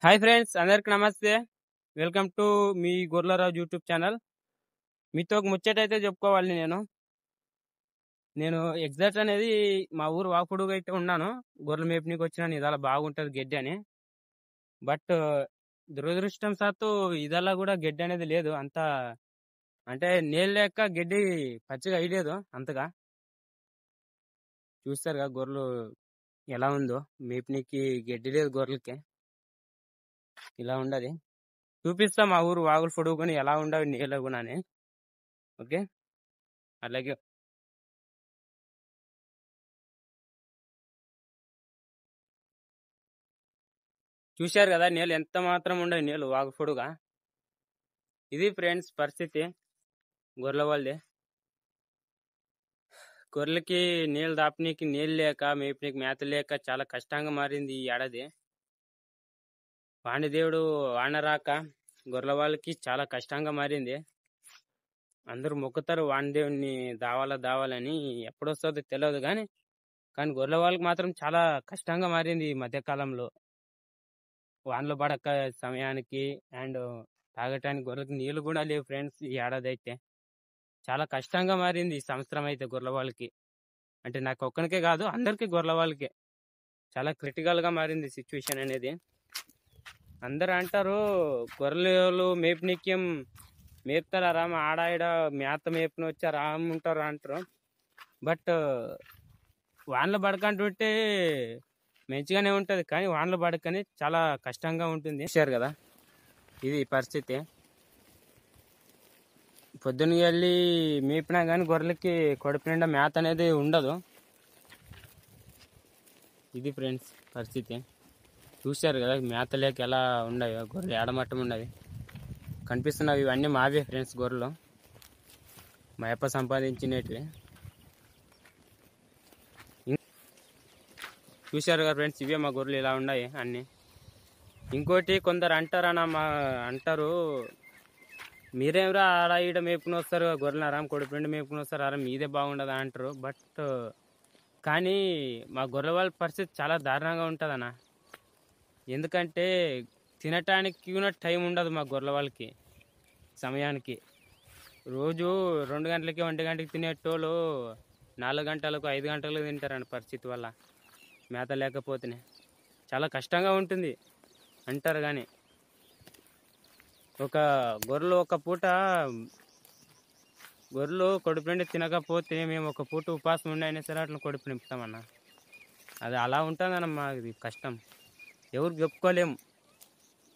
Hi friends, అందరికి నమస్తే. Welcome to మీ గొర్లరాజు యూట్యూబ్ ఛానల్. మీతో ఒక ముచ్చట అయితే చెప్పుకోవాలి. నేను ఎగ్జాక్ట్ అనేది మా ఊరు వాకుడుగా అయితే ఉన్నాను. గొర్రెలు మేపునీకి వచ్చినాను. ఇదాల బాగుంటుంది గడ్డి అని. బట్ దురదృష్టం సాత్తు ఇదల్లా కూడా గడ్డి అనేది లేదు. అంతా అంటే నీళ్ళు లేక గడ్డి పచ్చిగా అయ్యలేదు అంతగా. చూస్తారుగా గొర్రెలు ఎలా ఉందో, మేపునీకి గడ్డి లేదు గొర్రెలకి. ఇలా ఉండదు. చూపిస్తా మా ఊరు వాగులు పొడుగుకొని ఎలా ఉండవు నీళ్ళు కూడా అని. ఓకే, అలాగే చూశారు కదా నీళ్ళు ఎంత మాత్రం ఉండవు, నీళ్ళు వాగు పొడుగా. ఇది ఫ్రెండ్స్ పరిస్థితి గొర్రెల వాళ్ళది. గొర్రెలకి నీళ్ళు దాపనీకి నీళ్ళు లేక, మేపనీకి మేత లేక చాలా కష్టంగా మారింది ఈ ఏడాది. వాణిదేవుడు వాన రాక గొర్రెల వాళ్ళకి చాలా కష్టంగా మారింది. అందరూ మొక్కుతారు వాణిదేవుని దావాలని. ఎప్పుడొస్తుందో తెలియదు కానీ గొర్రెల వాళ్ళకి మాత్రం చాలా కష్టంగా మారింది ఈ మధ్యకాలంలో. వానలు పడక సమయానికి అండ్ తాగటానికి గొర్రెలకు నీళ్లు కూడా లేవు ఫ్రెండ్స్. ఈ ఏడాది అయితే చాలా కష్టంగా మారింది ఈ సంవత్సరం అయితే గొర్రెల వాళ్ళకి. అంటే నాకు ఒక్కనికే కాదు, అందరికీ గొర్రెల వాళ్ళకి చాలా క్రిటికల్ గా మారింది సిచ్యువేషన్ అనేది. అందరు అంటారు గొర్రెలు మేపునిక్యం మేపుతారా రామ, ఆడాయిడ మేత మేపుని వచ్చా రాముంటారు అంటారు. బట్ వానలు పడకంటుంటే మంచిగానే ఉంటుంది, కానీ వానలు పడకని చాలా కష్టంగా ఉంటుంది. చూశారు కదా ఇది పరిస్థితి. పొద్దున్న వెళ్ళి మేపినా కానీ గొర్రెలకి కడుపు నిండా మేత అనేది ఉండదు. ఇది ఫ్రెండ్స్ పరిస్థితి. చూశారు కదా మేత లేక ఎలా ఉన్నాయో గొర్రెలు, ఏడమట్టం ఉన్నది. కనిపిస్తున్నవి ఇవన్నీ మావే ఫ్రెండ్స్ గొర్రెలు, మా అప్ప సంపాదించినవి. చూశారు కదా ఫ్రెండ్స్, ఇవే మా గొర్రెలు ఇలా ఉన్నాయి అన్నీ. ఇంకోటి కొందరు అంటారు మీరేమరా ఆడ ఈడ మేపుకుని వస్తారు గొర్రెలు, ఆరాం కొడుకు మేపుకుని వస్తారు, ఆరాం మీదే బాగుండదు అంటారు. బట్ కానీ మా గొర్రెల వాళ్ళ పరిస్థితి చాలా దారుణంగా ఉంటుంది అన్న. ఎందుకంటే తినటానికి కూడా టైం ఉండదు మా గొర్రెల వాళ్ళకి సమయానికి. రోజు 2 గంటలకి 1 గంటకి తినేటోళ్ళు 4 గంటలకు 5 గంటలకు తింటారన్న పరిస్థితి వల్ల మేత లేకపోతేనే చాలా కష్టంగా ఉంటుంది అంటారు. కానీ ఒక గొర్రెలు కడుపు నిండి తినకపోతే మేము ఒక పూట ఉపాసం ఉండి అయినా సరే అట్లా కడుపు నింపుతామన్నా. అది అలా ఉంటుందన్నమ్మా. ఇది కష్టం, ఎవరు చెప్పుకోలేము,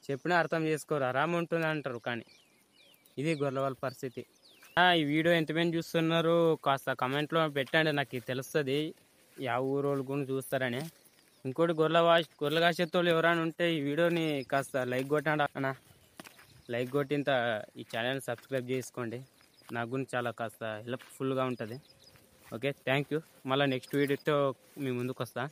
చెప్పినా అర్థం చేసుకోరు, ఆరాము ఉంటుంది అంటారు. కానీ ఇది గొర్రెల వాళ్ళ పరిస్థితి. ఈ వీడియో ఎంతమంది చూస్తున్నారు కాస్త కమెంట్లో పెట్టండి, నాకు తెలుస్తుంది యా ఊరు వాళ్ళు కూడా చూస్తారని. ఇంకోటి గొర్రెలు కాసేతోళ్ళు ఎవరైనా ఉంటే ఈ వీడియోని కాస్త లైక్ కొట్టండి అన్న. లైక్ కొట్టింత ఈ ఛానల్ని సబ్స్క్రైబ్ చేసుకోండి, నాకు గురించి చాలా కాస్త హెల్ప్ఫుల్గా ఉంటుంది. Okay, thank you. మళ్ళీ నెక్స్ట్ వీడియోతో మీ ముందుకు వస్తా.